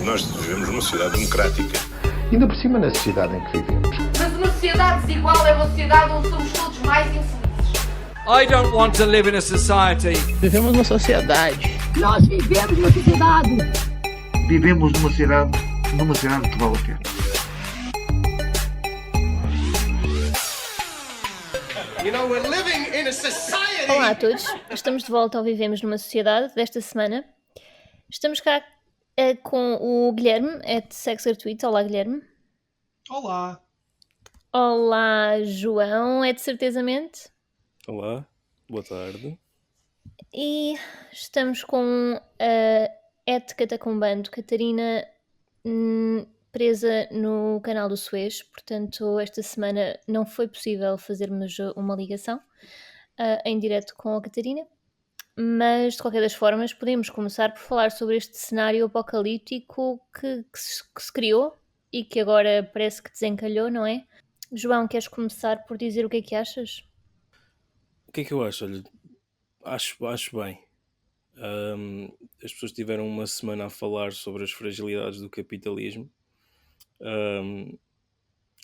Nós vivemos numa sociedade democrática. Ainda por cima na sociedade em que vivemos. Mas uma sociedade desigual é uma sociedade onde somos todos mais infelizes. I don't want to live in a society. Vivemos numa sociedade. Nós vivemos numa sociedade. Vivemos numa sociedade que vale a pena. Olá a todos, estamos de volta ao Vivemos numa Sociedade desta semana. Estamos cá com o Guilherme, @sexartweet. Olá, Guilherme. Olá. Olá, João, de certezamente. Olá, boa tarde. E estamos com a @catacumbando, Catarina, presa no canal do Suez. Portanto, esta semana não foi possível fazermos uma ligação em direto com a Catarina. Mas, de qualquer das formas, podemos começar por falar sobre este cenário apocalíptico que se criou e que agora parece que desencalhou, não é? João, queres começar por dizer o que é que achas? O que é que eu acho? Olha, acho bem. As pessoas tiveram uma semana a falar sobre as fragilidades do capitalismo.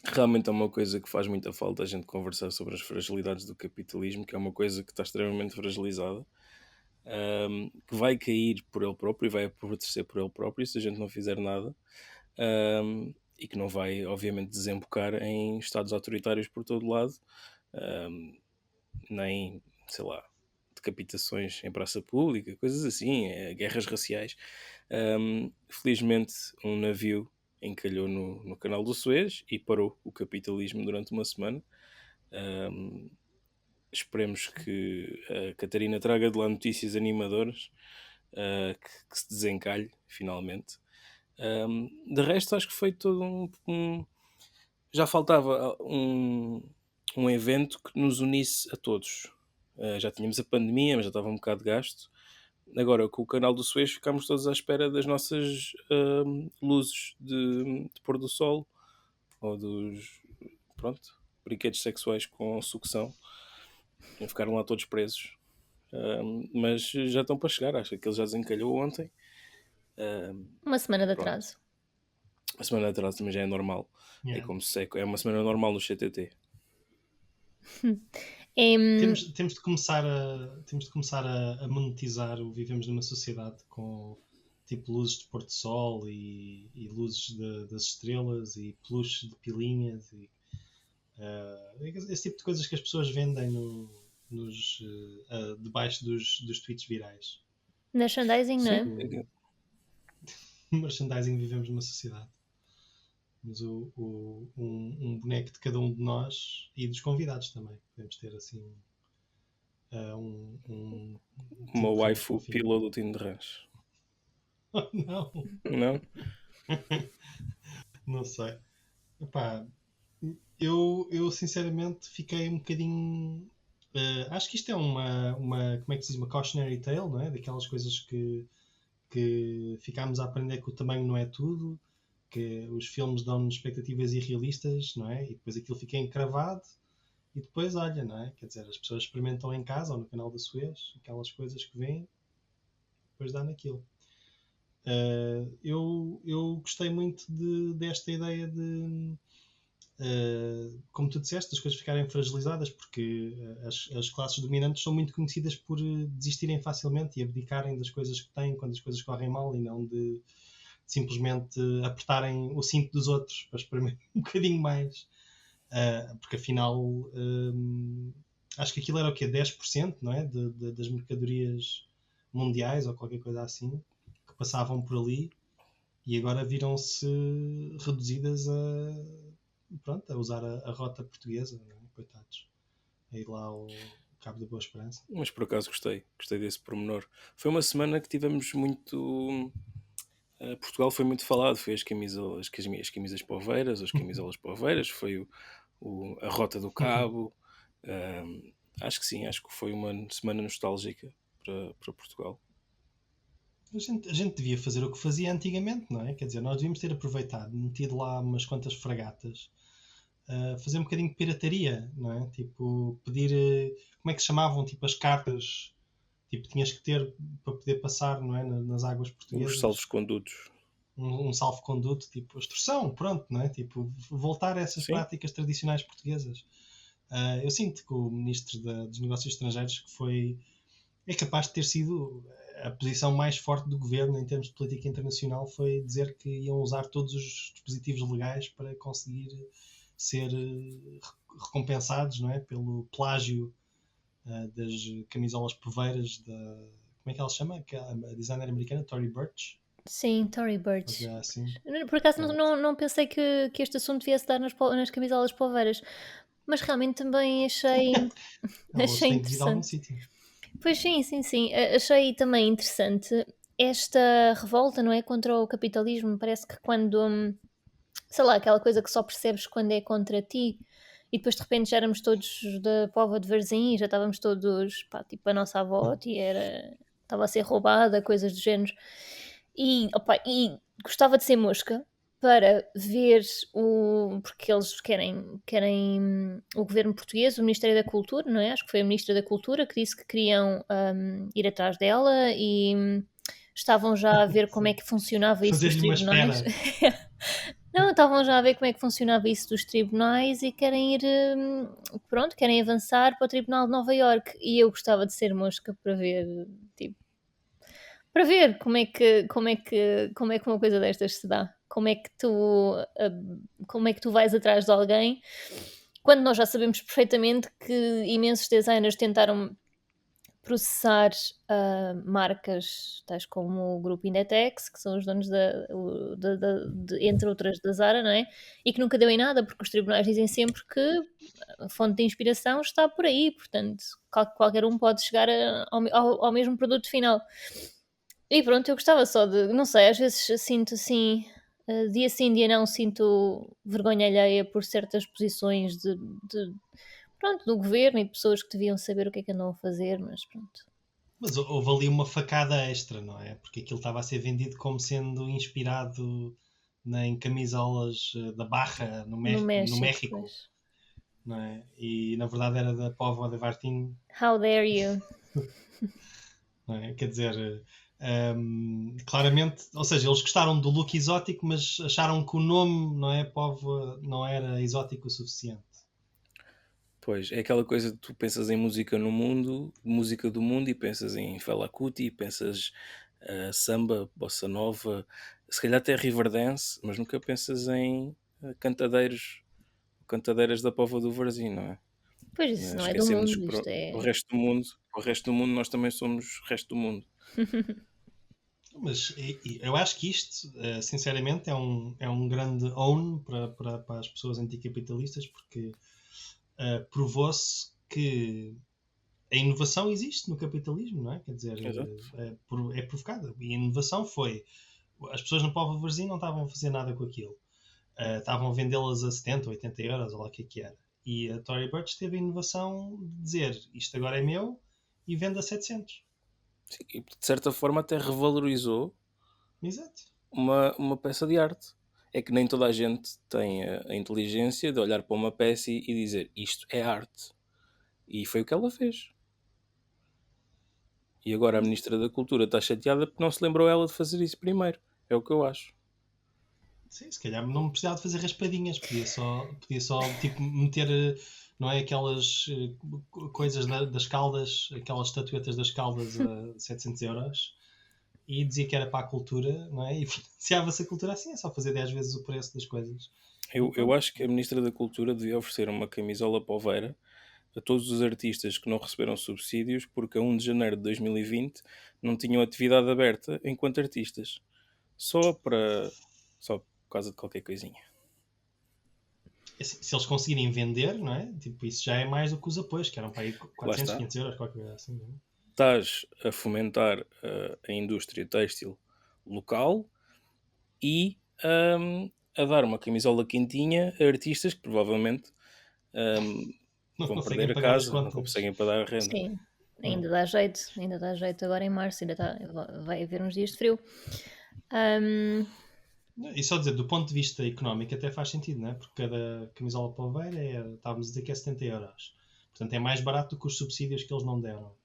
Realmente é uma coisa que faz muita falta a gente conversar sobre as fragilidades do capitalismo, que é uma coisa que está extremamente fragilizada, que vai cair por ele próprio e vai apodrecer por ele próprio se a gente não fizer nada, e que não vai, obviamente, desembocar em estados autoritários por todo lado, nem, sei lá, decapitações em praça pública, coisas assim, guerras raciais. Felizmente, um navio encalhou no canal do Suez e parou o capitalismo durante uma semana. Esperemos que a Catarina traga de lá notícias animadoras, que se desencalhe finalmente. De resto, acho que foi todo já faltava um evento que nos unisse a todos. Já tínhamos a pandemia, mas já estava um bocado de gasto. Agora, com o canal do Suez, ficámos todos à espera das nossas luzes de pôr do sol, ou dos brinquedos sexuais com sucção. Ficaram lá todos presos. Mas já estão para chegar, acho que aquele já desencalhou ontem. Uma semana de atraso. Uma semana de atraso também já é normal. Yeah. É uma semana normal no CTT. Temos de começar a monetizar o Vivemos numa Sociedade com tipo luzes de pôr do sol e luzes das estrelas e peluches de pilinhas e esse tipo de coisas que as pessoas vendem debaixo dos tweets virais. Merchandising, não é? Merchandising Vivemos numa Sociedade. Mas um boneco de cada um de nós e dos convidados também. Podemos ter assim uma waifu pila do Tino de Rãs. Oh, não. Não? Não sei. Epá, eu sinceramente fiquei um bocadinho... acho que isto é uma como é que se diz? Uma cautionary tale, não é? Daquelas coisas que ficámos a aprender que o tamanho não é tudo, que os filmes dão-nos expectativas irrealistas, não é? E depois aquilo fica encravado e depois, olha, não é? Quer dizer, as pessoas experimentam em casa ou no canal da Suez aquelas coisas que vêm, depois dá naquilo. Eu gostei muito desta ideia de, como tu disseste, as coisas ficarem fragilizadas, porque as classes dominantes são muito conhecidas por desistirem facilmente e abdicarem das coisas que têm quando as coisas correm mal e não de simplesmente apertarem o cinto dos outros para experimentar um bocadinho mais, porque afinal acho que aquilo era o quê? 10%, não é? Das mercadorias mundiais ou qualquer coisa assim que passavam por ali e agora viram-se reduzidas a usar a rota portuguesa, não é? Coitados, a ir lá ao Cabo da Boa Esperança. Mas por acaso gostei desse pormenor. Foi uma semana que tivemos muito... Portugal foi muito falado, foi as camisas poveiras, as camisolas poveiras, foi a Rota do Cabo. Acho que sim, acho que foi uma semana nostálgica para Portugal. A gente devia fazer o que fazia antigamente, não é? Quer dizer, nós devíamos ter aproveitado, metido lá umas quantas fragatas, fazer um bocadinho de pirataria, não é? Tipo, pedir, como é que se chamavam, tipo as cartas... Tipo, tinhas que ter para poder passar, não é? Nas águas portuguesas. Os salvos-condutos. um salvo-conduto, tipo, extorsão, pronto, não é? Tipo, voltar a essas Sim. práticas tradicionais portuguesas. Eu sinto que o Ministro dos Negócios Estrangeiros é capaz de ter sido a posição mais forte do governo em termos de política internacional, foi dizer que iam usar todos os dispositivos legais para conseguir ser recompensados, não é? Pelo plágio das camisolas poveiras como é que ela se chama? Que é a designer americana, Tory Burch. Sim, Tory Burch. Assim. Por acaso não pensei que este assunto viesse dar nas camisolas poveiras, mas realmente também achei Elas têm que vir de algum interessante. sítio. Pois sim. Achei também interessante esta revolta, não é? Contra o capitalismo. Parece que quando, sei lá, aquela coisa que só percebes quando é contra ti, e depois de repente já éramos todos da Póvoa de Varzim, já estávamos todos, pá, tipo a nossa avó estava a ser roubada, coisas do género. E gostava de ser mosca para ver porque eles querem o governo português, o Ministério da Cultura, não é? Acho que foi a Ministra da Cultura que disse que queriam ir atrás dela e estavam já a ver como é que funcionava isso dos Fazer-lhe uma tribunais. espera. Não, estavam já a ver como é que funcionava isso dos tribunais e querem querem avançar para o Tribunal de Nova Iorque. E eu gostava de ser mosca para ver, como é que uma coisa destas se dá. Como é que tu vais atrás de alguém quando nós já sabemos perfeitamente que imensos designers tentaram processar marcas tais como o grupo Inditex, que são os donos entre outras da Zara, não é? E que nunca deu em nada, porque os tribunais dizem sempre que a fonte de inspiração está por aí, portanto qualquer um pode chegar ao mesmo produto final. E pronto, eu gostava só de, não sei, às vezes sinto assim, dia sim, dia não, sinto vergonha alheia por certas posições do governo e de pessoas que deviam saber o que é que andam a fazer, mas pronto. Mas houve ali uma facada extra, não é? Porque aquilo estava a ser vendido como sendo inspirado em camisolas da Barra no México. Pois. Não é? E na verdade era da Póvoa de Varzim. How dare you? Não é? Quer dizer, claramente, ou seja, eles gostaram do look exótico, mas acharam que o nome, não é, Póvoa, não era exótico o suficiente. Pois, é aquela coisa que tu pensas em música do mundo, e pensas em Fela Kuti, pensas samba, bossa nova, se calhar até Riverdance, mas nunca pensas em cantadeiras da Póvoa do Varzim, não é? Pois isso não é do mundo, Esquecemos isto é... o resto do mundo nós também somos o resto do mundo. Mas eu acho que isto, sinceramente, é um grande own para as pessoas anticapitalistas, porque provou-se que a inovação existe no capitalismo, não é? Quer dizer, é provocada. E a inovação foi... As pessoas na Póvoa de Varzim não estavam a fazer nada com aquilo. Estavam a vendê-las a 70, 80 euros, ou lá o que era. E a Tory Burch teve a inovação de dizer, isto agora é meu, e vende a 700. Sim, e de certa forma até revalorizou Exato. uma peça de arte. É que nem toda a gente tem a inteligência de olhar para uma peça e dizer isto é arte. E foi o que ela fez. E agora a Ministra da Cultura está chateada porque não se lembrou ela de fazer isso primeiro. É o que eu acho. Sim, se calhar não precisava de fazer raspadinhas. Podia só tipo, meter, não é, aquelas coisas das Caldas, aquelas estatuetas das Caldas a 700 euros. E dizia que era para a cultura, não é? E financiava-se a cultura assim, é só fazer 10 vezes o preço das coisas. Eu acho que a Ministra da Cultura devia oferecer uma camisola poveira a todos os artistas que não receberam subsídios porque a 1 de janeiro de 2020 não tinham atividade aberta enquanto artistas. Só por causa de qualquer coisinha. Assim, se eles conseguirem vender, não é? Tipo, isso já é mais do que os apoios, que eram para aí 400, 500 euros, qualquer coisa assim, não é? Estás a fomentar a indústria têxtil local e a dar uma camisola quentinha a artistas que provavelmente vão perder a casa, não conseguem pagar a renda. Sim, ainda dá jeito agora em março, vai haver uns dias de frio. E só dizer, do ponto de vista económico até faz sentido, não é? Porque cada camisola poveira estávamos a dizer que é 70 euros. Portanto é mais barato do que os subsídios que eles não deram.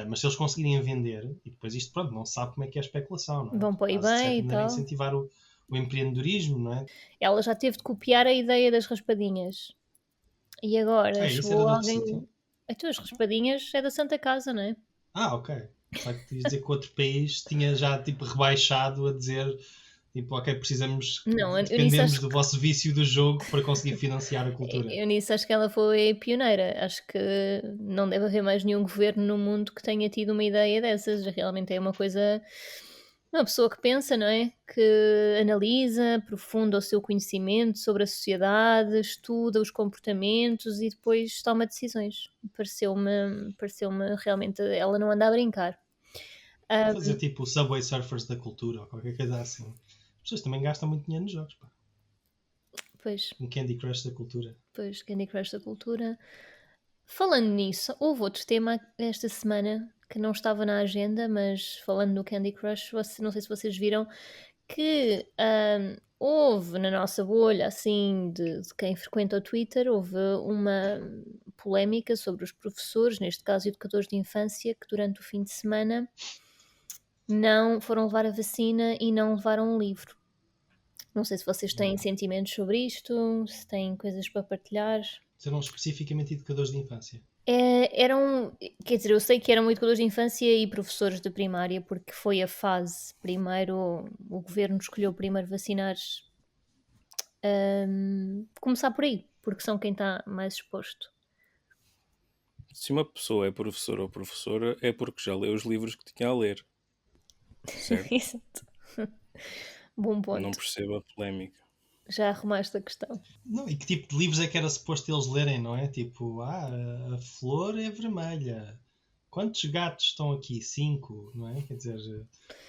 Mas se eles conseguirem vender, e depois isto, pronto, não se sabe como é que é a especulação, não é? Vão para o Quase de eBay certa e maneira tal. incentivar o empreendedorismo, não é? Ela já teve de copiar a ideia das raspadinhas. E agora Isso chegou era de outro alguém. sítio? Então, as raspadinhas é da Santa Casa, não é? Ok. Só que quis dizer que outro país tinha já tipo rebaixado a dizer tipo, ok, Não, eu nisso dependemos acho do vosso vício do jogo para conseguir financiar a cultura. Eu nisso acho que ela foi pioneira. Acho que não deve haver mais nenhum governo no mundo que tenha tido uma ideia dessas. Realmente é uma coisa. Uma pessoa que pensa, não é? Que analisa, aprofunda o seu conhecimento sobre a sociedade, estuda os comportamentos e depois toma decisões. Pareceu-me realmente. Ela não anda a brincar. Fazer tipo o Subway Surfers da cultura ou qualquer coisa assim. As pessoas também gastam muito dinheiro nos jogos, pá. Pois. Um Candy Crush da cultura. Pois, Candy Crush da cultura. Falando nisso, houve outro tema esta semana que não estava na agenda, mas falando do Candy Crush, não sei se vocês viram que houve na nossa bolha, assim, de quem frequenta o Twitter, houve uma polémica sobre os professores, neste caso educadores de infância, que durante o fim de semana não foram levar a vacina e não levaram um livro. Não sei se vocês têm sentimentos sobre isto, se têm coisas para partilhar. Serão especificamente educadores de infância. Quer dizer, eu sei que eram educadores de infância e professores de primária, porque foi a fase. Primeiro, o governo escolheu primeiro vacinar. Começar por aí, porque são quem está mais exposto. Se uma pessoa é professor ou professora, é porque já leu os livros que tinha a ler. Certo? Exato. Bom ponto. Não percebo a polémica. Já arrumaste a questão. Não, e que tipo de livros é que era suposto eles lerem, não é? Tipo, a flor é vermelha. Quantos gatos estão aqui? 5, não é? Quer dizer,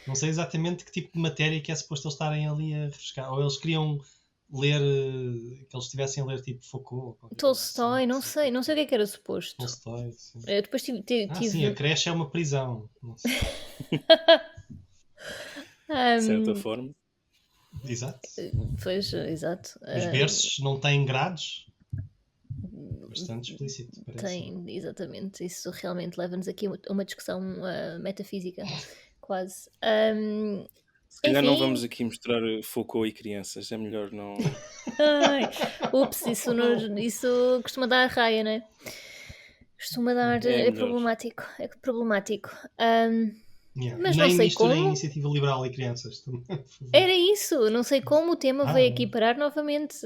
não sei exatamente que tipo de matéria que é suposto eles estarem ali a refrescar. Ou eles queriam ler, que eles estivessem a ler tipo Foucault. Ou Tolstói, assim, não sei o que é que era suposto. Tolstói, sim. Depois tive... Sim, a creche é uma prisão. Não sei. De certa forma. Exato. Pois, exato. Os berços não têm grades? Bastante explícito, parece. Tem, exatamente. Isso realmente leva-nos aqui a uma discussão metafísica, quase. Se calhar enfim. não vamos aqui mostrar Foucault e crianças, é melhor não. Ai, ups, isso costuma dar raia, não é? Costuma dar. É problemático. É problemático. Mas nem não sei misturem como. Iniciativa Liberal e crianças. Era isso, não sei como o tema veio aqui parar novamente.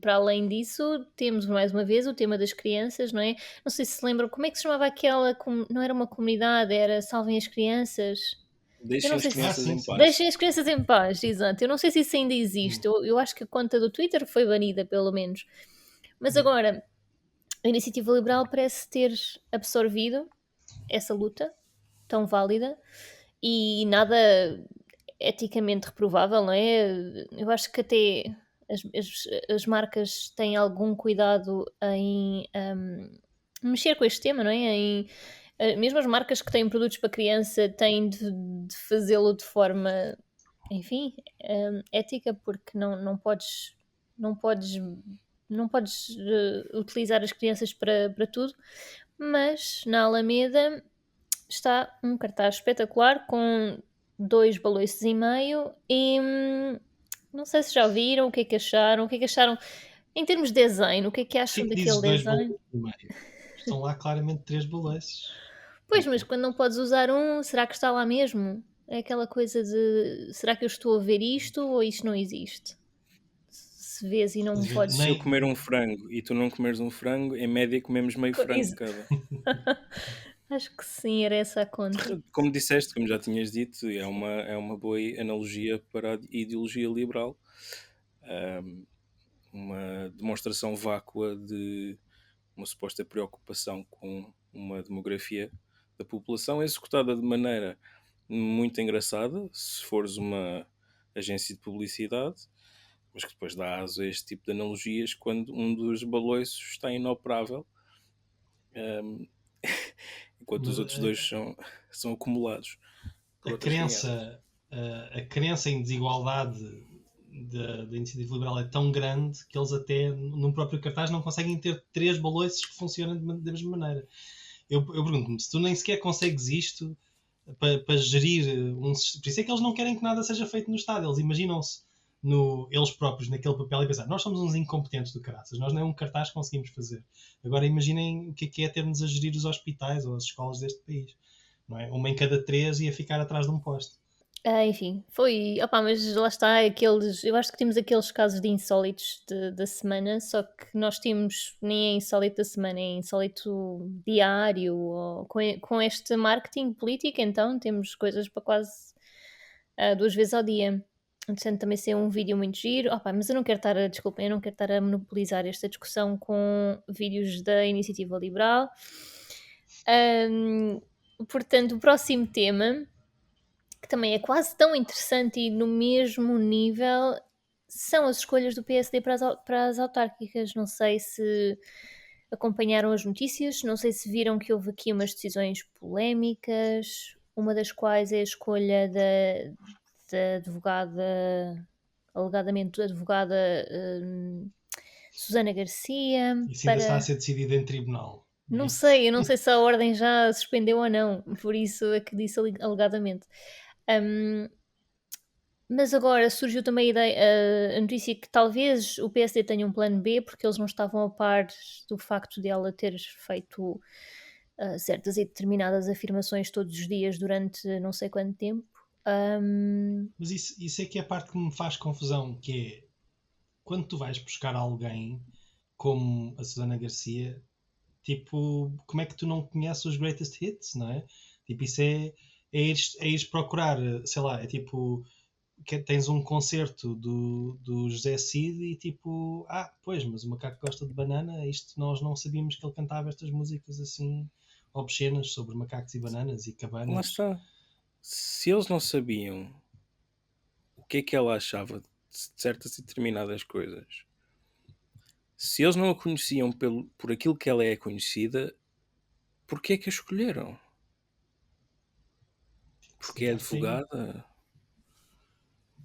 Para além disso, temos mais uma vez o tema das crianças, não é? Não sei se lembram, como é que se chamava aquela. Não era uma comunidade, era Salvem as Crianças. Deixem as crianças em paz. Deixem as crianças em paz, exato. Eu não sei se isso ainda existe. Eu acho que a conta do Twitter foi banida, pelo menos. Mas agora, a Iniciativa Liberal parece ter absorvido essa luta tão válida e nada eticamente reprovável, não é? Eu acho que até as marcas têm algum cuidado em mexer com este tema, não é? Mesmo as marcas que têm produtos para criança têm de fazê-lo de forma, enfim, ética, porque não podes utilizar as crianças para tudo. Mas na Alameda está um cartaz espetacular com 2,5 balões e não sei se já viram, o que é que acharam em termos de design, o que é que acham daquele design? Estão lá claramente 3 balões. Pois, mas quando não podes usar um, será que está lá mesmo? É aquela coisa de, será que eu estou a ver isto ou isto não existe? Se vês e não podes... Se eu comer um frango e tu não comeres um frango, em média comemos meio frango cada. Acho que sim, era essa a conta. Como disseste, como já tinhas dito, é uma boa analogia para a ideologia liberal. Uma demonstração vácua de uma suposta preocupação com uma demografia da população executada de maneira muito engraçada, se fores uma agência de publicidade, mas que depois dá aso a este tipo de analogias quando um dos baloiços está inoperável, enquanto os outros dois são acumulados. A crença em desigualdade da Iniciativa Liberal é tão grande que eles até num próprio cartaz não conseguem ter 3 baloiços que funcionem da mesma maneira. eu pergunto-me, se tu nem sequer consegues isto para gerir por isso é que eles não querem que nada seja feito no Estado. Eles imaginam-se eles próprios naquele papel e pensar, nós somos uns incompetentes do caraças, nós nem um cartaz conseguimos fazer. Agora imaginem o que é termos a gerir os hospitais ou as escolas deste país. Não é? Uma em cada 3 ia ficar atrás de um poste. Enfim, foi. Opá, mas lá está, eu acho que temos aqueles casos de insólitos da semana, só que nós temos nem é insólito da semana, é insólito diário, ou com este marketing político, então temos coisas para quase 2 vezes ao dia. Portanto, também ser um vídeo muito giro. Opá, mas eu não quero estar desculpem, eu não quero estar a monopolizar esta discussão com vídeos da Iniciativa Liberal. Portanto, o próximo tema, que também é quase tão interessante e no mesmo nível, são as escolhas do PSD para as autárquicas. Não sei se acompanharam as notícias, não sei se viram que houve aqui umas decisões polémicas, uma das quais é a escolha da advogada, alegadamente advogada Susana Garcia. Isso ainda está a ser decidido em tribunal. Não sei, eu não sei se a ordem já suspendeu ou não, por isso é que disse alegadamente. Mas agora surgiu também a notícia que talvez o PSD tenha um plano B, porque eles não estavam a par do facto de ela ter feito certas e determinadas afirmações todos os dias durante não sei quanto tempo. Mas isso é que é a parte que me faz confusão, que é quando tu vais buscar alguém como a Susana Garcia, tipo, como é que tu não conheces os greatest hits, não é? Tipo, isso é ires procurar, sei lá, é tipo, que tens um concerto do José Cid e tipo, pois, mas o macaco gosta de banana, isto nós não sabíamos que ele cantava estas músicas assim obscenas sobre macacos e bananas e cabanas. Lá está. Se eles não sabiam o que é que ela achava de certas e determinadas coisas, se eles não a conheciam por aquilo que ela é conhecida, porquê é que a escolheram? Porque é advogada?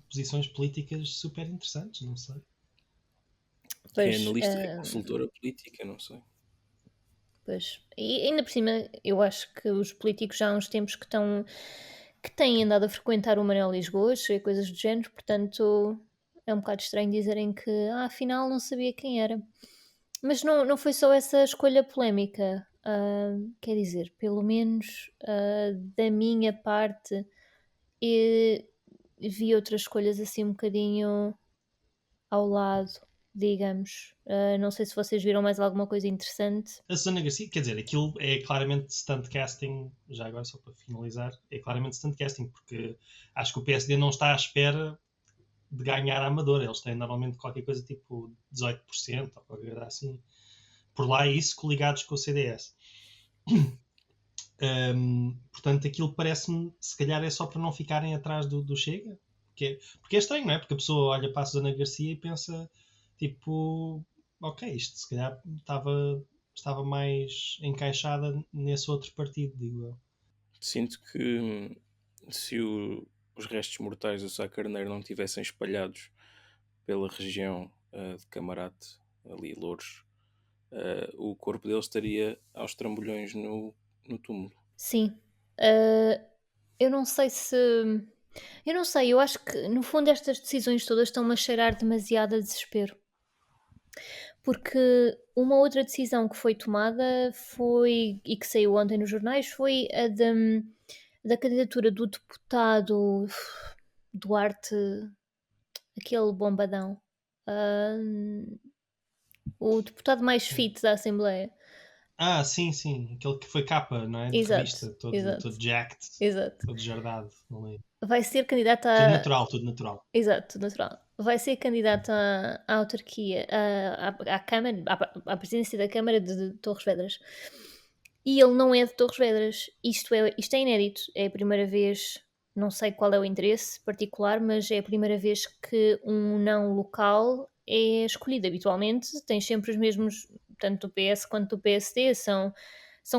Posições políticas super interessantes, não sei. É analista, é consultora política, não sei. Pois, e ainda por cima, eu acho que os políticos já há uns tempos que têm andado a frequentar o Manuel Lisboas e coisas do género, portanto é um bocado estranho dizerem que afinal não sabia quem era. Mas não foi só essa escolha polémica, quer dizer, pelo menos da minha parte, vi outras escolhas assim um bocadinho ao lado, digamos. Não sei se vocês viram mais alguma coisa interessante. A Susana Garcia, quer dizer, aquilo é claramente stunt casting, já agora só para finalizar, é claramente stunt casting, porque acho que o PSD não está à espera de ganhar a Amadora. Eles têm normalmente qualquer coisa tipo 18% ou qualquer coisa assim. Por lá é isso, coligados com o CDS. Portanto, aquilo parece-me, se calhar é só para não ficarem atrás do Chega. Porque é estranho, não é? Porque a pessoa olha para a Susana Garcia e pensa, tipo, ok, isto se calhar estava mais encaixada nesse outro partido, digo eu. Sinto que se os restos mortais do Sá Carneiro não tivessem espalhados pela região de Camarate, ali Louros, o corpo dele estaria aos trambolhões no túmulo. Sim. Eu não sei se... Eu não sei, eu acho que no fundo estas decisões todas estão-me a cheirar demasiado a desespero. Porque uma outra decisão que foi tomada foi, e que saiu ontem nos jornais, foi a da candidatura do deputado Duarte, aquele bombadão, o deputado mais fit da Assembleia. Sim, aquele que foi capa, não é? De Exato, revista, todo jacked, exato. todo jardado, não é? Vai ser candidato Tudo natural. Exato, tudo natural. Vai ser candidato à autarquia, à Câmara, à presidência da Câmara de Torres Vedras. E ele não é de Torres Vedras. Isto é inédito. É a primeira vez, não sei qual é o interesse particular, mas é a primeira vez que um não local é escolhido. Habitualmente tens sempre os mesmos, tanto do PS quanto do PSD, são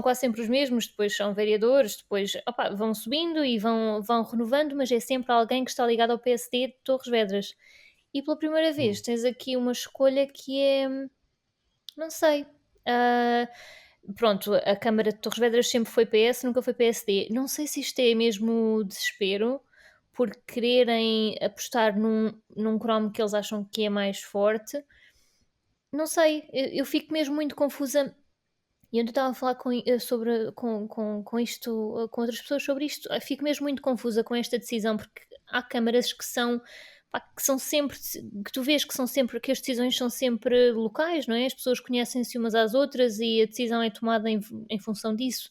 quase sempre os mesmos, depois são vereadores, depois vão subindo e vão renovando, mas é sempre alguém que está ligado ao PSD de Torres Vedras. E pela primeira vez tens aqui uma escolha que é, não sei, pronto, a Câmara de Torres Vedras sempre foi PS, nunca foi PSD. Não sei se isto é mesmo desespero por quererem apostar num cromo que eles acham que é mais forte. Não sei, eu fico mesmo muito confusa. E eu estava a falar com isto, com outras pessoas sobre isto. Eu fico mesmo muito confusa com esta decisão, porque há câmaras que são, pá, que são sempre, que tu vês que são sempre, que as decisões são sempre locais, não é? As pessoas conhecem-se umas às outras e a decisão é tomada em função disso.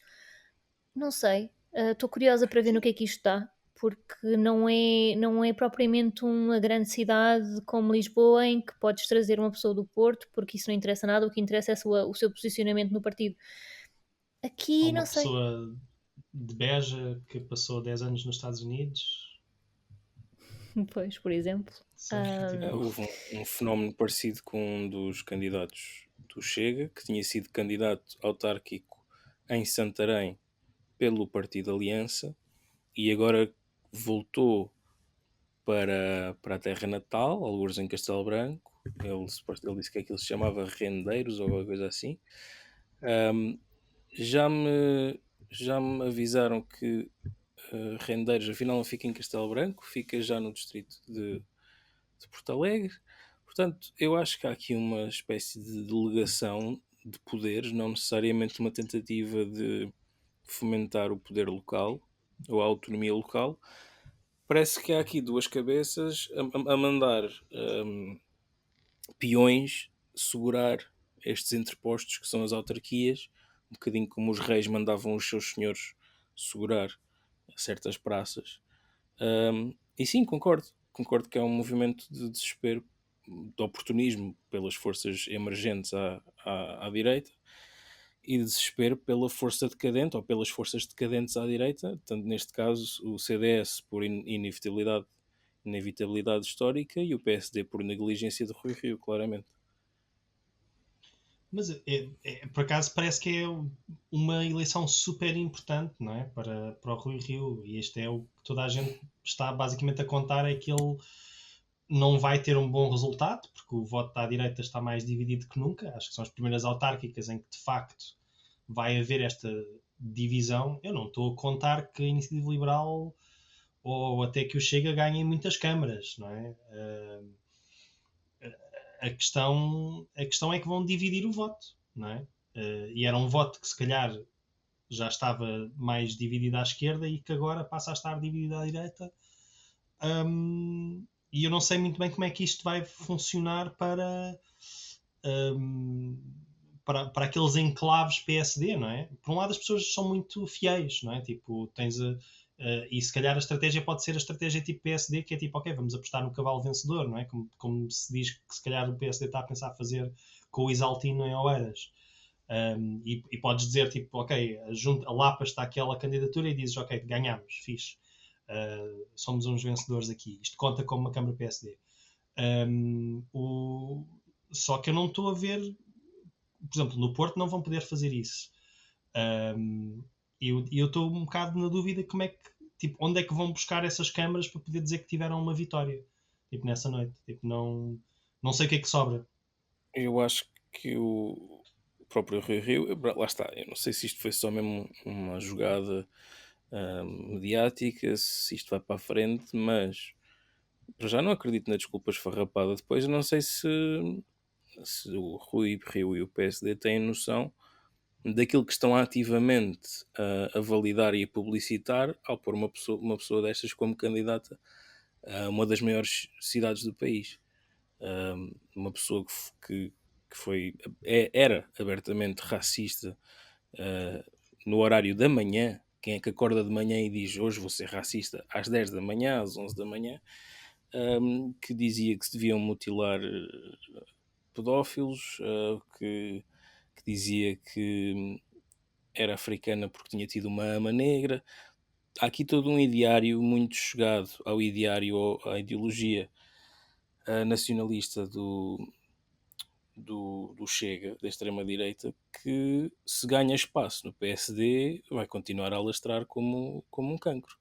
Não sei, estou curiosa para ver no que é que isto dá, porque não é propriamente uma grande cidade como Lisboa em que podes trazer uma pessoa do Porto, porque isso não interessa nada, o que interessa é o seu posicionamento no partido. Ou Aqui, uma não sei. pessoa de Beja que passou 10 anos nos Estados Unidos. Pois, por exemplo. Sim, Houve um fenómeno parecido com um dos candidatos do Chega, que tinha sido candidato autárquico em Santarém pelo Partido Aliança e agora voltou para a terra natal, alguns em Castelo Branco. Ele disse que aquilo se chamava Rendeiros ou alguma coisa assim. Um, já me avisaram que Rendeiros afinal não fica em Castelo Branco, fica já no distrito de Porto Alegre. Portanto, eu acho que há aqui uma espécie de delegação de poderes, não necessariamente uma tentativa de fomentar o poder local ou a autonomia local. Parece que há aqui duas cabeças a mandar peões segurar estes entrepostos que são as autarquias, um bocadinho como os reis mandavam os seus senhores segurar certas praças. E sim, concordo que é um movimento de desespero, de oportunismo pelas forças emergentes à direita e de desespero pela força decadente ou pelas forças decadentes à direita, tanto neste caso o CDS por inevitabilidade histórica e o PSD por negligência de Rui Rio, claramente. Mas por acaso parece que é uma eleição super importante, não é? Para o Rui Rio, e este é o que toda a gente está basicamente a contar, é que ele não vai ter um bom resultado, porque o voto da direita está mais dividido que nunca. Acho que são as primeiras autárquicas em que de facto vai haver esta divisão. Eu não estou a contar que a Iniciativa Liberal ou até que o Chega ganhem muitas câmaras, não é? A questão é que vão dividir o voto, não é? E era um voto que se calhar já estava mais dividido à esquerda e que agora passa a estar dividido à direita. E eu não sei muito bem como é que isto vai funcionar para aqueles enclaves PSD, não é? Por um lado as pessoas são muito fiéis, não é? Tipo, tens e se calhar a estratégia pode ser a estratégia tipo PSD, que é tipo, ok, vamos apostar no cavalo vencedor, não é? Como se diz que se calhar o PSD está a pensar fazer com o Isaltino em Oeiras. E podes dizer tipo, ok, a Lapa está aquela candidatura e dizes, ok, ganhamos, fixe. Somos uns vencedores aqui. Isto conta como uma Câmara PSD. Só que eu não estou a ver, por exemplo, no Porto não vão poder fazer isso. E eu estou um bocado na dúvida como é que, tipo, onde é que vão buscar essas câmaras para poder dizer que tiveram uma vitória, tipo, nessa noite. Tipo, não sei o que é que sobra. Eu acho que o próprio Rui Rio, lá está, eu não sei se isto foi só mesmo uma jogada mediática, se isto vai para a frente, mas para já não acredito na desculpa esfarrapada. Depois eu não sei se o Rui Rio e o PSD têm noção daquilo que estão ativamente a validar e a publicitar ao pôr uma pessoa destas como candidata a uma das maiores cidades do país. Uma pessoa que era abertamente racista no horário da manhã. Quem é que acorda de manhã e diz hoje vou ser racista às 10 da manhã, às 11 da manhã, que dizia que se deviam mutilar pedófilos, que dizia que era africana porque tinha tido uma ama negra. Há aqui todo um ideário muito chegado ao ideário ou à ideologia nacionalista do Chega, da extrema-direita, que se ganha espaço no PSD vai continuar a alastrar como um cancro.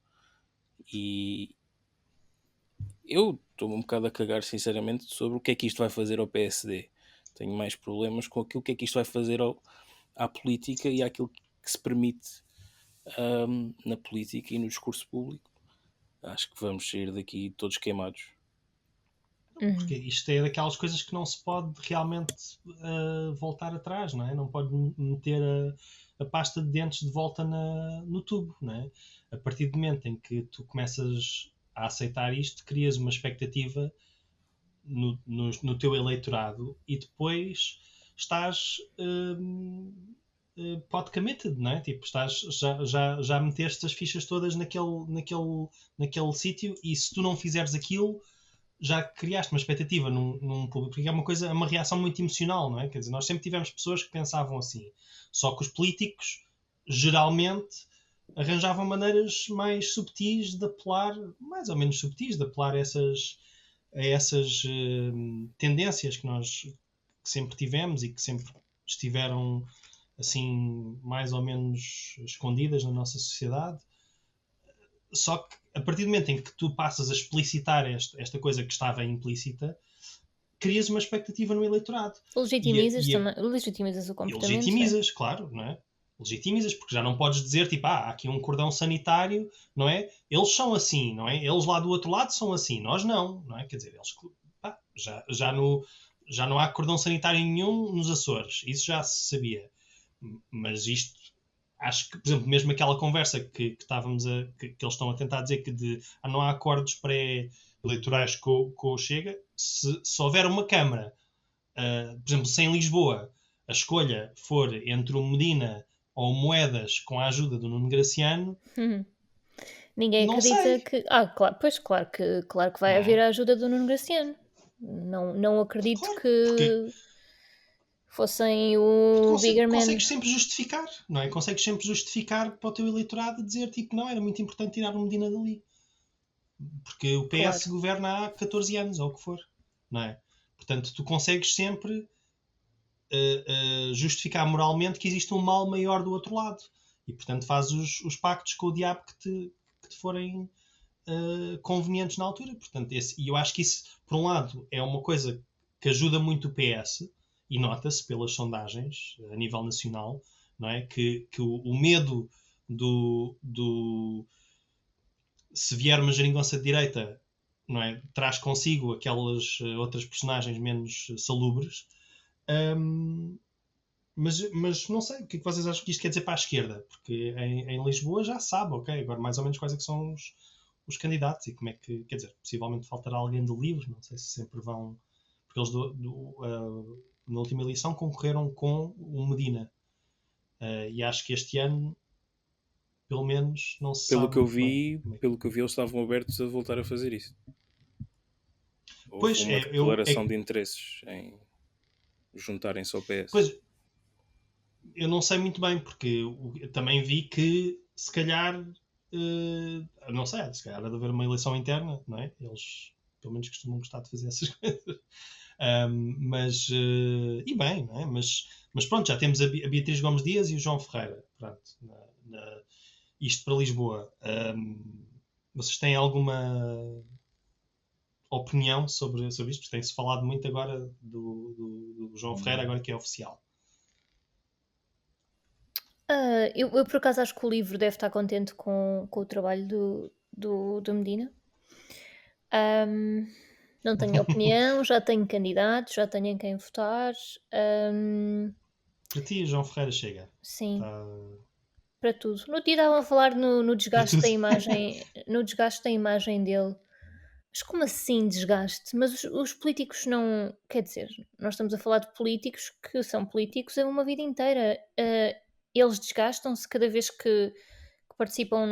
E eu estou-me um bocado a cagar, sinceramente, sobre o que é que isto vai fazer ao PSD. Tenho mais problemas com aquilo que é que isto vai fazer à política e àquilo que se permite na política e no discurso público. Acho que vamos sair daqui todos queimados. Porque isto é daquelas coisas que não se pode realmente voltar atrás, não é? Não pode meter a pasta de dentes de volta no tubo, não é? A partir do momento em que tu começas a aceitar isto, crias uma expectativa no teu eleitorado e depois estás pod committed, não é? Tipo, já meteste as fichas todas naquele sítio e se tu não fizeres aquilo já criaste uma expectativa num público, porque é uma reação muito emocional, não é? Quer dizer, nós sempre tivemos pessoas que pensavam assim, só que os políticos geralmente arranjavam maneiras mais subtis de apelar, mais ou menos subtis, de apelar a essas tendências que nós sempre tivemos e que sempre estiveram assim mais ou menos escondidas na nossa sociedade. Só que a partir do momento em que tu passas a explicitar esta coisa que estava implícita, crias uma expectativa no eleitorado. Legitimizas o E comportamento. legitimizas, claro, não é? Legitimizas, porque já não podes dizer, tipo, há aqui um cordão sanitário, não é? Eles são assim, não é? Eles lá do outro lado são assim, nós não é? Quer dizer, eles, já não há cordão sanitário nenhum nos Açores, isso já se sabia. Mas isto, acho que, por exemplo, mesmo aquela conversa que eles estão a tentar dizer que não há acordos pré-eleitorais com o Chega, se houver uma Câmara, por exemplo, se em Lisboa a escolha for entre o Medina ou Moedas com a ajuda do Nuno Graciano, ninguém não acredita sei. que... claro que vai haver a ajuda do Nuno Graciano. Não acredito que fossem o bigger man. Consegues sempre justificar, não é? Consegues sempre justificar para o teu eleitorado dizer, tipo, não, era muito importante tirar o Medina dali. Porque o PS governa há 14 anos, ou o que for, não é? Portanto, tu consegues sempre justificar moralmente que existe um mal maior do outro lado. E, portanto, fazes os pactos com o diabo que te forem convenientes na altura. Portanto, e eu acho que isso, por um lado, é uma coisa que ajuda muito o PS, e nota-se pelas sondagens a nível nacional, não é? Que o medo se vier uma geringonça de direita, não é? Traz consigo aquelas outras personagens menos salubres. Mas não sei, o que é que vocês acham que isto quer dizer para a esquerda? Porque em Lisboa já sabe, ok, agora mais ou menos quais é que são os candidatos e como é que, quer dizer, possivelmente faltará alguém de livre, não sei se sempre vão, porque eles na última eleição concorreram com o Medina e acho que este ano pelo menos não se Pelo sabe que eu muito vi, bem. pelo que eu vi, eles estavam abertos a voltar a fazer isso. Pois, Houve uma declaração de interesses em juntarem-se ao PS. Pois, eu não sei muito bem, porque eu também vi que se calhar, não sei, se calhar há de haver uma eleição interna, não é? Eles pelo menos costumam gostar de fazer essas coisas. E bem, não é? Mas pronto, já temos a Beatriz Gomes Dias e o João Ferreira. Pronto, isto para Lisboa. Vocês têm alguma opinião sobre isto? Porque tem-se falado muito agora do João Ferreira, agora que é oficial. Eu por acaso acho que o livro deve estar contente com o trabalho do Medina. Não tenho opinião, já tenho candidatos, já tenho em quem votar. Para ti, João Ferreira chega. Sim. Tá... Para tudo. No dia estavam a falar no desgaste da imagem, no desgaste da imagem dele. Mas como assim desgaste? Mas os políticos não... Quer dizer, nós estamos a falar de políticos que são políticos a uma vida inteira. Eles desgastam-se cada vez que participam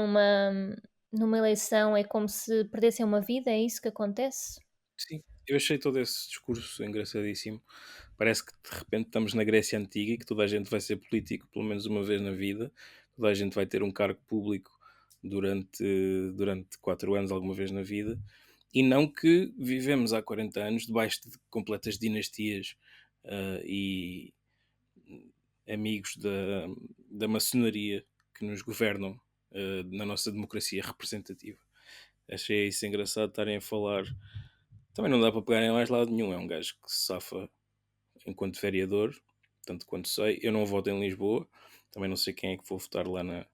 numa eleição. É como se perdessem uma vida, é isso que acontece? Sim, eu achei todo esse discurso engraçadíssimo. Parece que de repente estamos na Grécia Antiga e que toda a gente vai ser político pelo menos uma vez na vida. Toda a gente vai ter um cargo público durante 4 anos alguma vez na vida. E não que vivemos há 40 anos debaixo de completas dinastias e amigos da maçonaria que nos governam na nossa democracia representativa. Achei isso engraçado estarem a falar. Também não dá para pegar em mais lado nenhum. É um gajo que se safa enquanto vereador, tanto quanto sei. Eu não voto em Lisboa, também não sei quem é que vou votar lá na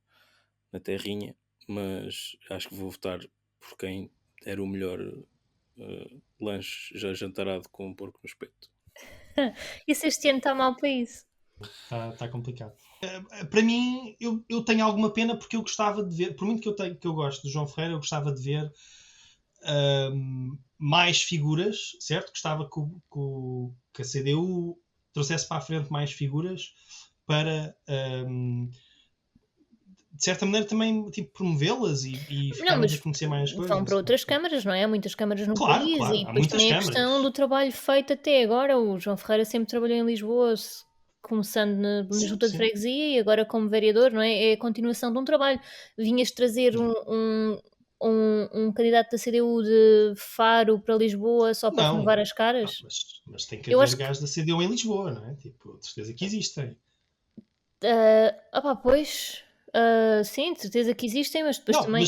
terrinha, mas acho que vou votar por quem der o melhor lanche já jantarado com um porco no espeto. Isso este ano está mal para isso. Está complicado. Para mim, eu tenho alguma pena porque eu gostava de ver, por muito que eu gosto do João Ferreira, eu gostava de ver mais figuras, certo? Gostava que a CDU trouxesse para a frente mais figuras para, de certa maneira, também tipo, promovê-las e Não, ficarmos mas a conhecer mais coisas. vão para outras câmaras, não é? Há muitas câmaras no Claro, país claro, e há depois muitas também a câmaras. questão do trabalho feito até agora. O João Ferreira sempre trabalhou em Lisboa, começando na Sim, junta de sim. freguesia e agora como vereador, não é? É a continuação de um trabalho. Vinhas trazer um candidato da CDU de Faro para Lisboa só para Não, renovar as caras? mas tem que Eu haver acho que gajos da CDU em Lisboa, não é? Tipo, de certeza que existem. pois, sim, de certeza que existem, mas depois Não, também.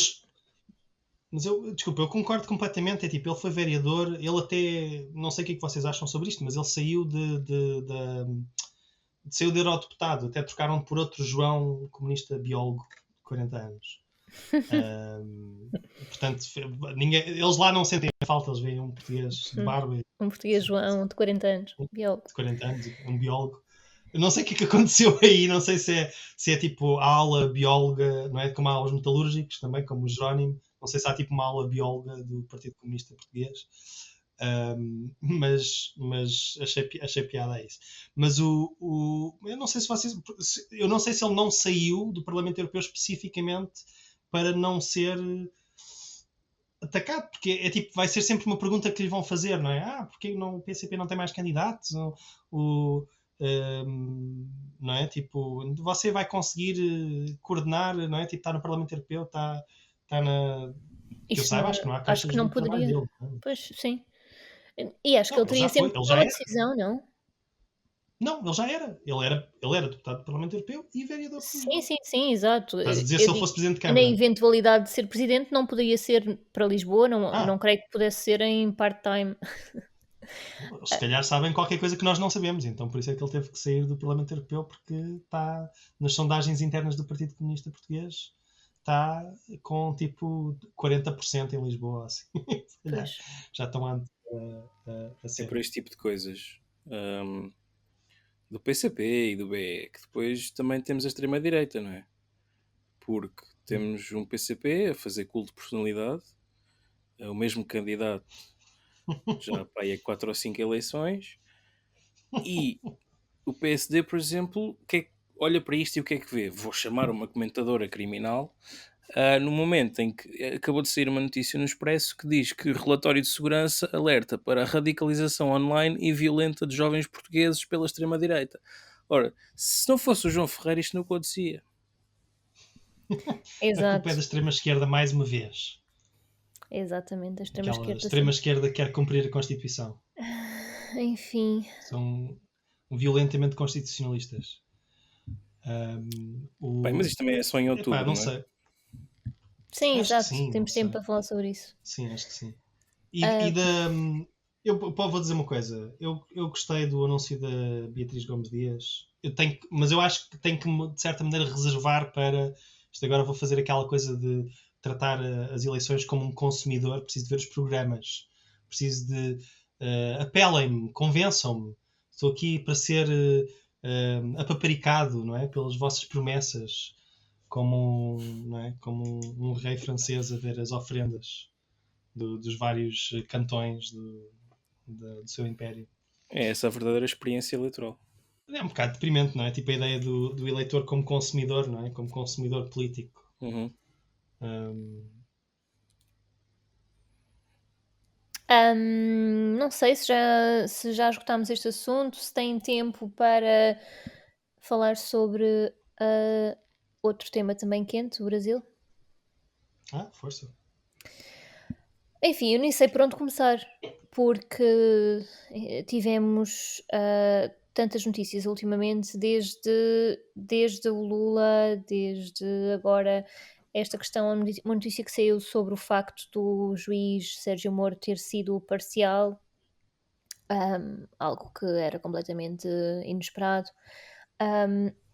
mas eu concordo completamente. É tipo, ele foi vereador, ele até, não sei o que é que vocês acham sobre isto, mas ele saiu saiu de eurodeputado, até trocaram por outro João, comunista biólogo, de 40 anos. Portanto, eles lá não sentem a falta, eles veem um português de barba Um português João de 40 anos, biólogo. de 40 anos, um biólogo. Eu não sei o que é que aconteceu aí, não sei se é tipo a aula bióloga, não é? Como há aulas metalúrgicos também, como o Jerónimo, não sei se há tipo uma aula bióloga do Partido Comunista Português, mas achei piada a isso. Mas eu não sei eu não sei se ele não saiu do Parlamento Europeu especificamente para não ser atacado, porque é tipo, vai ser sempre uma pergunta que lhe vão fazer, não é? Porque o PCP não tem mais candidatos? Não é? Tipo, você vai conseguir coordenar, não é? Tipo, está no Parlamento Europeu, está na... Que eu Isso saiba, acho que não há acho caixas que não de trabalho poderia. dele. Não é? Pois, sim. E acho que Não, ele ele já teria foi, sempre ele já uma era. decisão, não? Não, ele já era. Ele era deputado do Parlamento Europeu e vereador por Sim, Lisboa. sim, sim, exato. Estás a dizer Eu se ele digo, fosse Presidente de na Câmara? eventualidade de ser presidente, não poderia ser para Lisboa, não creio que pudesse ser em part-time. Se calhar sabem qualquer coisa que nós não sabemos, então por isso é que ele teve que sair do Parlamento Europeu, porque está nas sondagens internas do Partido Comunista Português, está com tipo 40% em Lisboa, assim. Se calhar Pois. já estão a É ser. por este tipo de coisas do PCP e do BE que depois também temos a extrema-direita, não é? Porque temos um PCP a fazer culto de personalidade, é o mesmo candidato já para aí a 4 ou 5 eleições, e o PSD, por exemplo, olha para isto e o que é que vê? Vou chamar uma comentadora criminal no momento em que acabou de sair uma notícia no Expresso que diz que relatório de segurança alerta para a radicalização online e violenta de jovens portugueses pela extrema-direita. Ora, se não fosse o João Ferreira, isto não acontecia. A culpa Exato. é da extrema-esquerda mais uma vez. Exatamente, a Aquela extrema-esquerda. extrema-esquerda quer cumprir a Constituição. Enfim. São violentamente constitucionalistas. Bem, mas isto também é só em outubro, Epá, não não é? sei. Sim, Acho que exato. sim, Temos não tempo sei. para falar sobre isso. Sim, acho que sim. Eu vou dizer uma coisa. Eu gostei do anúncio da Beatriz Gomes Dias. Mas eu acho que tenho que, de certa maneira, reservar para... Isto agora vou fazer aquela coisa de tratar as eleições como um consumidor. Preciso de ver os programas. Preciso de... apelem-me, convençam-me. Estou aqui para ser apaparicado, não é? Pelas vossas promessas. Como um rei francês a ver as ofrendas dos vários cantões do seu império. É essa a verdadeira experiência eleitoral. É um bocado deprimente, não é? Tipo a ideia do eleitor como consumidor, não é? Como consumidor político. Uhum. Não sei se já esgotámos este assunto, se tem tempo para falar sobre outro tema também quente, o Brasil. Força. Enfim, eu nem sei por onde começar, porque tivemos tantas notícias ultimamente, desde o Lula, desde agora esta questão, uma notícia que saiu sobre o facto do juiz Sérgio Moro ter sido parcial, algo que era completamente inesperado.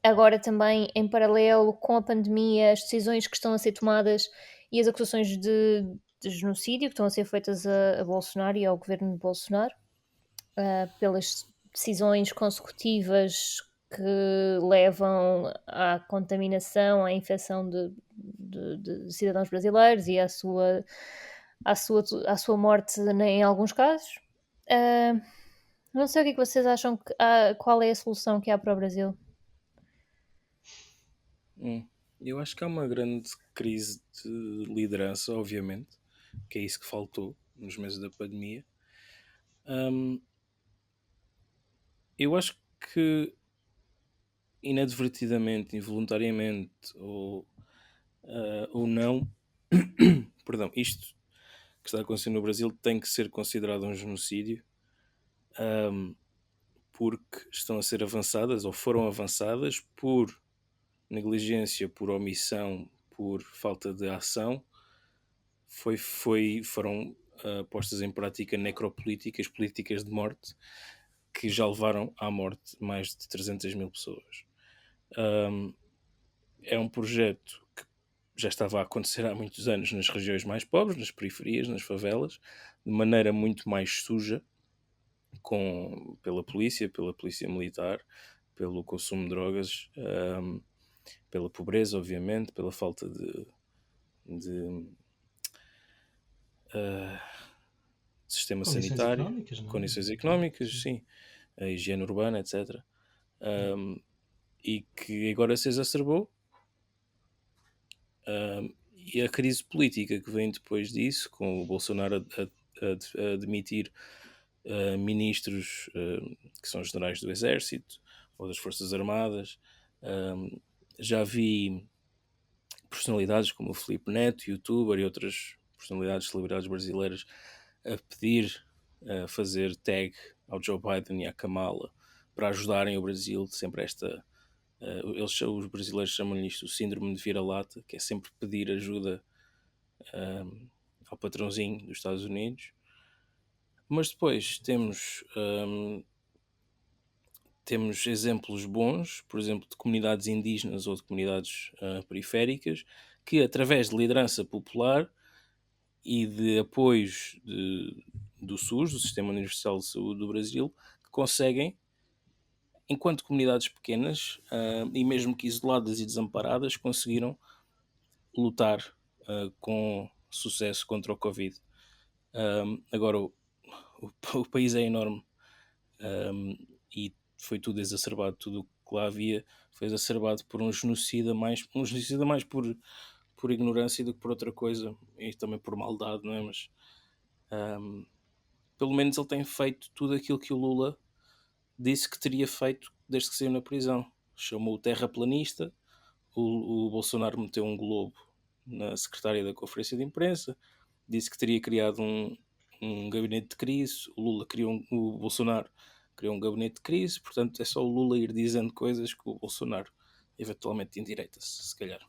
Agora também, em paralelo com a pandemia, as decisões que estão a ser tomadas e as acusações de genocídio que estão a ser feitas a Bolsonaro e ao governo de Bolsonaro, pelas decisões consecutivas que levam à contaminação, à infecção de cidadãos brasileiros e à sua morte em alguns casos. Não sei o que é que vocês acham qual é a solução que há para o Brasil. Eu acho que há uma grande crise de liderança, obviamente, que é isso que faltou nos meses da pandemia. Eu acho que inadvertidamente, involuntariamente ou não, perdão, isto que está a acontecer no Brasil tem que ser considerado um genocídio, porque estão a ser avançadas ou foram avançadas por negligência, por omissão, por falta de ação. Foram postas em prática necropolíticas, políticas de morte, que já levaram à morte mais de 300 mil pessoas. É um projeto que já estava a acontecer há muitos anos nas regiões mais pobres, nas periferias, nas favelas, de maneira muito mais suja, pela polícia militar, pelo consumo de drogas, pela pobreza, obviamente, pela falta de sistema sanitário, condições económicas, sim, a higiene urbana, etc. E que agora se exacerbou. E a crise política que vem depois disso, com o Bolsonaro a demitir ministros que são generais do Exército ou das Forças Armadas. Já vi personalidades como o Filipe Neto, youtuber, e outras personalidades, celebridades brasileiras a pedir a fazer tag ao Joe Biden e à Kamala para ajudarem o Brasil. Sempre os brasileiros chamam-lhe isto o síndrome de vira-lata, que é sempre pedir ajuda ao patrãozinho dos Estados Unidos. Mas depois temos exemplos bons, por exemplo, de comunidades indígenas ou de comunidades periféricas, que através de liderança popular e de apoios do SUS, do Sistema Universal de Saúde do Brasil, que conseguem, enquanto comunidades pequenas e mesmo que isoladas e desamparadas, conseguiram lutar com sucesso contra o Covid. Agora, o país é enorme e foi tudo exacerbado, tudo o que lá havia foi exacerbado por um genocida mais por ignorância do que por outra coisa, e também por maldade, não é? Mas pelo menos ele tem feito tudo aquilo que o Lula disse que teria feito desde que saiu na prisão. Chamou-o terraplanista, o Bolsonaro meteu um globo na secretária da conferência de imprensa, disse que teria criado um gabinete de crise, o Bolsonaro criou um gabinete de crise, portanto é só o Lula ir dizendo coisas que o Bolsonaro eventualmente endireita-se, se calhar.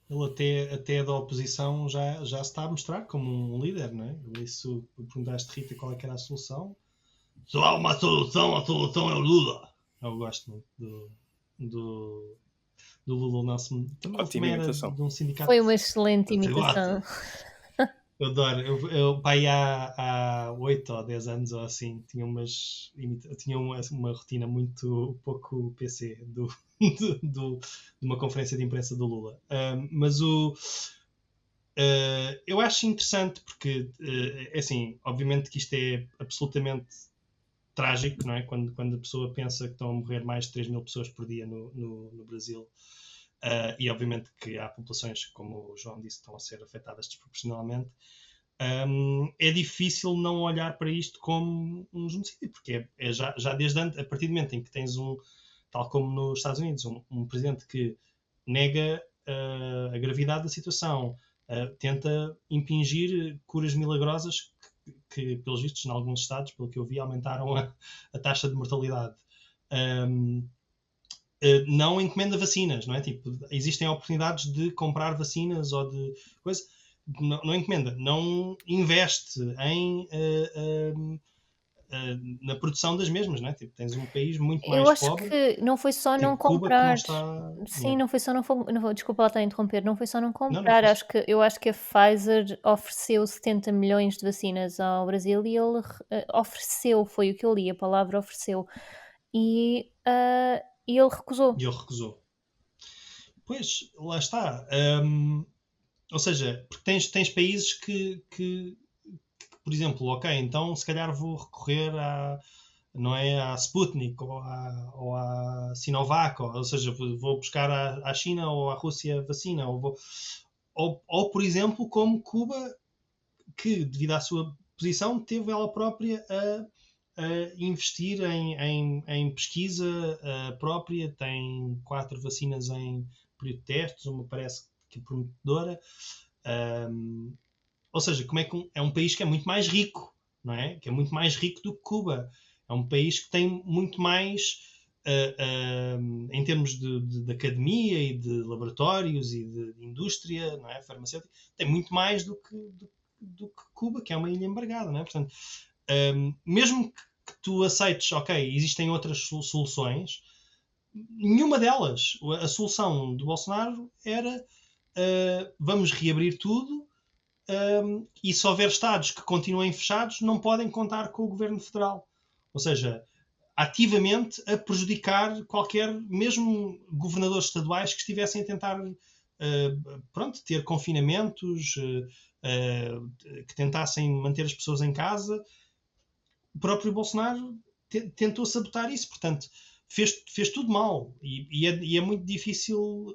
Ele até da oposição já se está a mostrar como um líder, não é? Isso, perguntaste, Rita, qual é que era a solução? Só há uma solução, a solução é o Lula. Eu gosto muito do Lula Nelson. Ótima imitação. De um sindicato. Foi uma excelente imitação. Eu adoro. Eu pai, há 8 ou 10 anos ou assim, tinha uma rotina muito pouco PC de uma conferência de imprensa do Lula. Mas eu acho interessante porque, é assim, obviamente que isto é absolutamente trágico, não é? Quando a pessoa pensa que estão a morrer mais de 3 mil pessoas por dia no Brasil. E obviamente que há populações, como o João disse, que estão a ser afetadas desproporcionalmente. É difícil não olhar para isto como um genocídio, porque já desde antes, a partir do momento em que tens tal como nos Estados Unidos, um presidente que nega a gravidade da situação, tenta impingir curas milagrosas que pelos vistos, em alguns estados, pelo que eu vi, aumentaram a taxa de mortalidade. Não encomenda vacinas, não é? Tipo, existem oportunidades de comprar vacinas ou de coisa. Não encomenda, não investe em na produção das mesmas, não é? Tipo, tens um país muito Eu mais acho pobre, que não foi só não tipo Cuba, que não comprar. está... Sim, Yeah. não foi só desculpa lá estar a interromper, não foi só não Não comprar. faz. Eu acho que a Pfizer ofereceu 70 milhões de vacinas ao Brasil e ele ofereceu, foi o que eu li, a palavra ofereceu. E ele recusou. E ele recusou. Pois, lá está. Ou seja, porque tens países que, por exemplo, ok, então se calhar vou recorrer à Sputnik ou à Sinovac, ou seja, vou buscar à China ou à Rússia vacina, ou por exemplo, como Cuba, que devido à sua posição teve ela própria a investir em pesquisa própria, tem 4 vacinas em período de testes, uma parece que é prometedora. Ou seja, como é que é um país que é muito mais rico, não é? Que é muito mais rico do que Cuba. É um país que tem muito mais, em termos de academia e de laboratórios e de indústria, não é? Farmacêutica, tem muito mais do que Cuba, que é uma ilha embargada, não é? Portanto, mesmo que tu aceites, ok, existem outras soluções, nenhuma delas, a solução do Bolsonaro era vamos reabrir tudo, e se houver Estados que continuem fechados, não podem contar com o Governo Federal. Ou seja, ativamente a prejudicar mesmo governadores estaduais que estivessem a tentar ter confinamentos, que tentassem manter as pessoas em casa. O próprio Bolsonaro tentou sabotar isso, portanto, fez tudo mal. E é muito difícil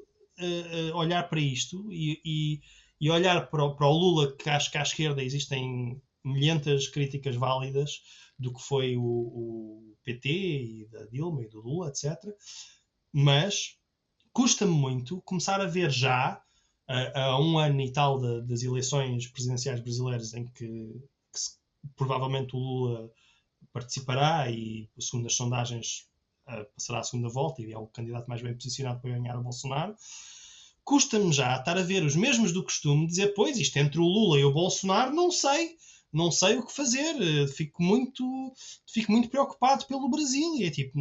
olhar para isto e olhar para o Lula, que acho que à esquerda existem milhentas críticas válidas do que foi o PT e da Dilma e do Lula, etc. Mas custa-me muito começar a ver já, há 1 ano e tal das eleições presidenciais brasileiras, em que provavelmente o Lula participará e, segundo as sondagens, passará a segunda volta e é o candidato mais bem posicionado para ganhar o Bolsonaro. Custa-me já estar a ver os mesmos do costume dizer, pois, isto entre o Lula e o Bolsonaro, não sei o que fazer, fico muito preocupado pelo Brasil. E é tipo,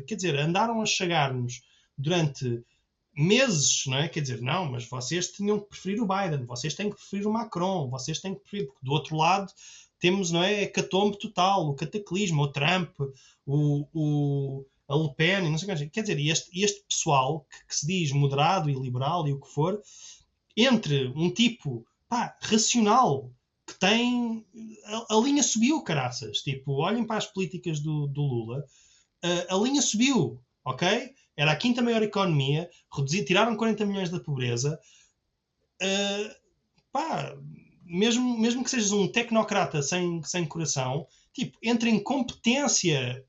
quer dizer, andaram a chegar-nos durante meses, não é? Quer dizer, não, mas vocês tinham que preferir o Biden, vocês têm que preferir o Macron, vocês têm que preferir, porque do outro lado temos, não é, a hecatombe total, o cataclismo, o Trump, a Le Pen, não sei o que. Quer dizer, este pessoal que se diz moderado e liberal e o que for, entre um tipo racional, que tem... A linha subiu, caraças. Tipo, olhem para as políticas do Lula. A linha subiu, ok? Era a 5ª maior economia, tiraram 40 milhões da pobreza. Mesmo que sejas um tecnocrata sem coração, tipo, entre incompetência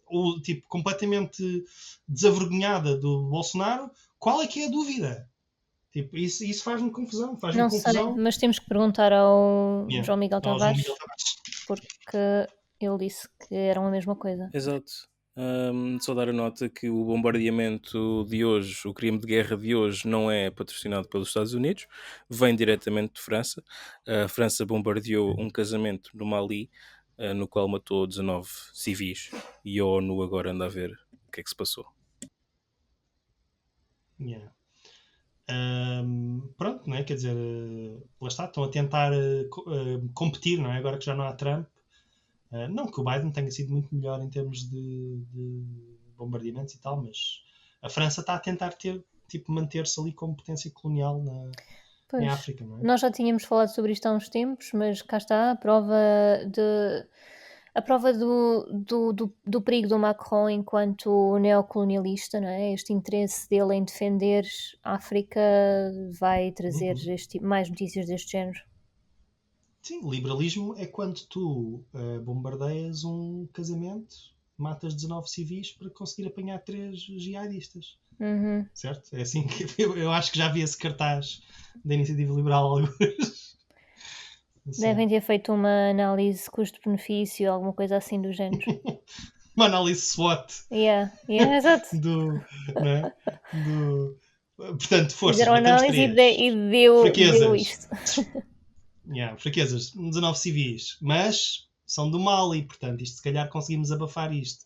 ou tipo, completamente desavergonhada do Bolsonaro, qual é que é a dúvida? Tipo, isso faz-me confusão. Não sei, mas temos que perguntar ao João Miguel Tavares, porque ele disse que eram a mesma coisa. Exato. Só dar a nota que o bombardeamento de hoje, o crime de guerra de hoje, não é patrocinado pelos Estados Unidos, vem diretamente de França. A França bombardeou um casamento no Mali, no qual matou 19 civis, e a ONU agora anda a ver o que é que se passou. Yeah. Pronto, não é? Quer dizer, lá está, estão a tentar competir, não é? Agora que já não há Trump. Não que o Biden tenha sido muito melhor em termos de bombardeamentos e tal, mas a França está a tentar manter-se ali como potência colonial em África, não é? Nós já tínhamos falado sobre isto há uns tempos, mas cá está a prova do perigo do Macron enquanto neocolonialista, não é? Este interesse dele em defender a África vai trazer mais notícias deste género. Sim, liberalismo é quando tu bombardeias um casamento, matas 19 civis para conseguir apanhar 3 jihadistas. Certo? É assim que eu acho que já vi esse cartaz da Iniciativa Liberal alguns. Devem ter feito uma análise custo-benefício, alguma coisa assim do género. Uma análise SWOT. Yeah, exato. Portanto, força. Fizeram análise e deu isto. Fraquezas, 19 civis, mas são do mal e, portanto, isto se calhar conseguimos abafar isto.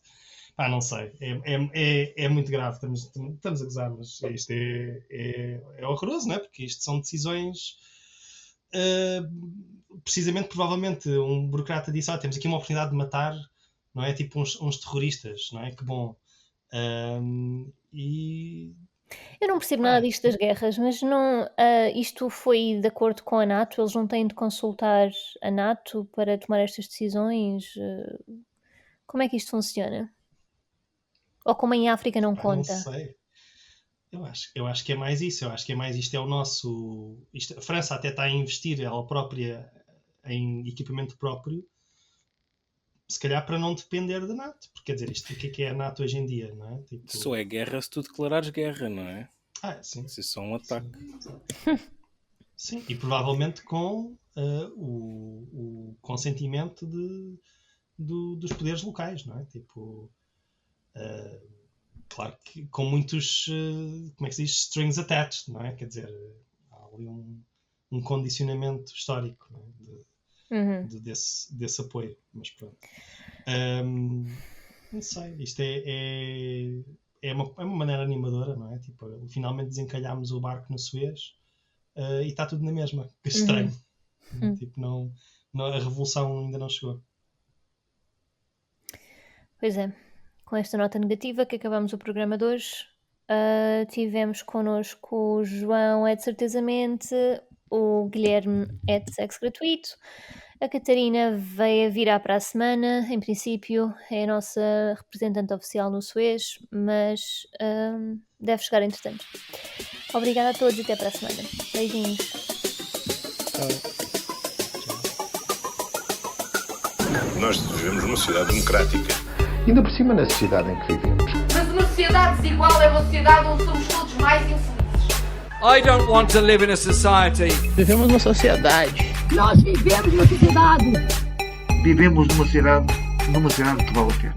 Pá, não sei. É muito grave. Estamos a gozar, mas isto é horroroso, não é? Porque isto são decisões... precisamente, provavelmente, um burocrata disse, temos aqui uma oportunidade de matar, não é? Tipo uns terroristas, não é? Que bom. Eu não percebo nada disto das guerras, mas não, isto foi de acordo com a NATO? Eles não têm de consultar a NATO para tomar estas decisões? Como é que isto funciona? Ou como em África não conta? Não sei. Eu acho que é mais isso. Eu acho que é mais isto é o nosso... a França até está a investir ela própria em equipamento próprio, se calhar para não depender da NATO. Porque, quer dizer, isto o que é a NATO hoje em dia, não é? Tipo... Só é guerra se tu declarares guerra, não é? Sim. Isso é só um ataque. Sim, e provavelmente com o consentimento dos poderes locais, não é? Tipo... claro que com muitos, como é que se diz, strings attached, não é? Quer dizer, há ali um condicionamento histórico, não é? Desse apoio, mas pronto. Não sei, isto é uma maneira animadora, não é? Tipo, finalmente desencalhámos o barco no Suez e está tudo na mesma, que estranho. Tipo, não, a revolução ainda não chegou. Pois é. Com esta nota negativa que acabamos o programa de hoje, tivemos connosco o João de certezamente, o Guilherme de sexo gratuito, a Catarina veio virar para a semana, em princípio é a nossa representante oficial no Suez, mas deve chegar entretanto. Obrigada a todos e até para a semana. Beijinhos. Nós vivemos numa sociedade democrática. Ainda por cima na sociedade em que vivemos. Mas uma sociedade desigual é uma sociedade onde somos todos mais infelizes. I don't want to live in a society. Vivemos numa sociedade. Nós vivemos numa sociedade. Vivemos numa cidade que vale a pena.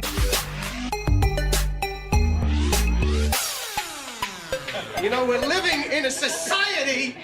You know, we're living in a society